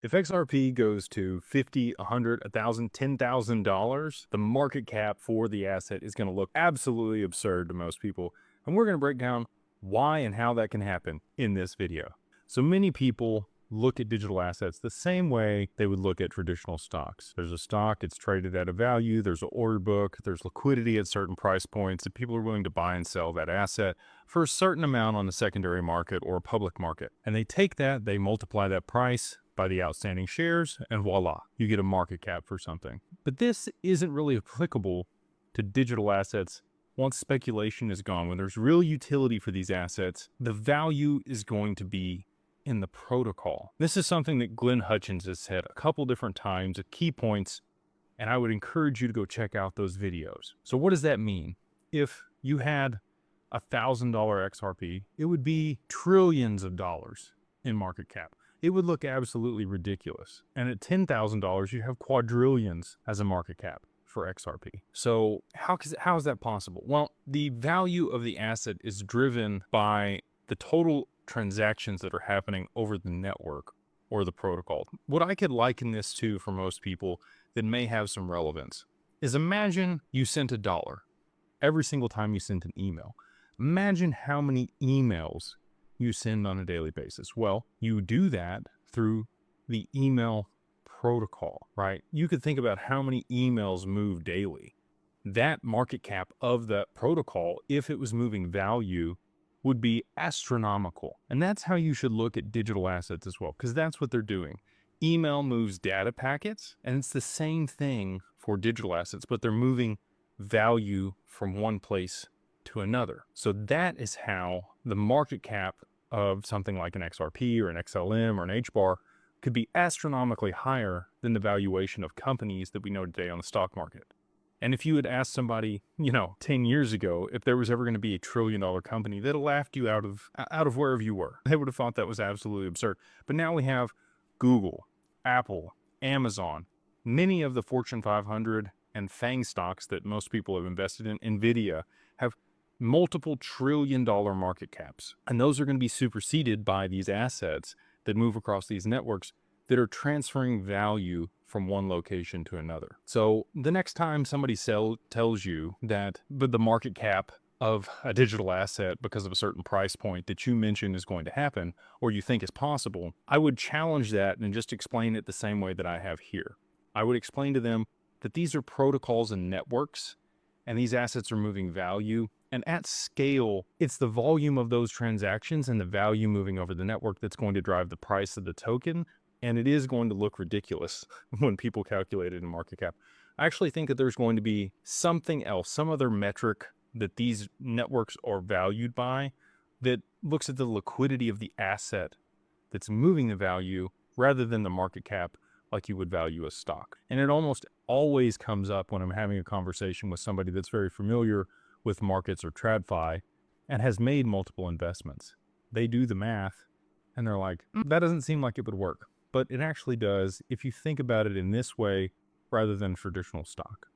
If XRP goes to 50, 100, 1,000, $10,000, the market cap for the asset is going to look absolutely absurd to most people. And we're going to break down why and how that can happen in this video. So many people look at digital assets the same way they would look at traditional stocks. There's a stock, it's traded at a value, there's an order book, there's liquidity at certain price points that people are willing to buy and sell that asset for a certain amount on the secondary market or public market. And they take that, they multiply that price by the outstanding shares, and voila, you get a market cap for something. But this isn't really applicable to digital assets. Once speculation is gone, when there's real utility for these assets, the value is going to be in the protocol. This is something that Glenn Hutchins has said a couple different times at key points, and I would encourage you to go check out those videos. So what does that mean? If you had $1,000 XRP, it would be trillions of dollars in market cap. It would look absolutely ridiculous. And at $10,000, you have quadrillions as a market cap for XRP. So how is that possible? Well, the value of the asset is driven by the total transactions that are happening over the network or the protocol. What I could liken this to for most people that may have some relevance is imagine you sent $1 every single time you sent an email. Imagine how many emails you send on a daily basis. Well, you do that through the email protocol, right? You could think about how many emails move daily. That market cap of that protocol, if it was moving value, would be astronomical. And that's how you should look at digital assets as well, because that's what they're doing. Email moves data packets, and it's the same thing for digital assets, but they're moving value from one place to another. So that is how the market cap of something like an XRP or an XLM or an HBAR could be astronomically higher than the valuation of companies that we know today on the stock market. And if you had asked somebody, 10 years ago, if there was ever going to be $1 trillion company, they'd have laughed you out of wherever you were. They would have thought that was absolutely absurd. But now we have Google, Apple, Amazon, many of the Fortune 500 and FANG stocks that most people have invested in, NVIDIA, have multiple $1 trillion market caps. And those are going to be superseded by these assets that move across these networks that are transferring value from one location to another. So the next time somebody tells you that the market cap of a digital asset because of a certain price point that you mention is going to happen or you think is possible, I would challenge that and just explain it the same way that I have here. I would explain to them that these are protocols and networks, and these assets are moving value. And at scale, it's the volume of those transactions and the value moving over the network that's going to drive the price of the token. And it is going to look ridiculous when people calculate it in market cap. I actually think that there's going to be something else, some other metric that these networks are valued by that looks at the liquidity of the asset that's moving the value rather than the market cap like you would value a stock. And it almost always comes up when I'm having a conversation with somebody that's very familiar with markets or TradFi and has made multiple investments. They do the math and they're like, that doesn't seem like it would work. But it actually does if you think about it in this way rather than traditional stock.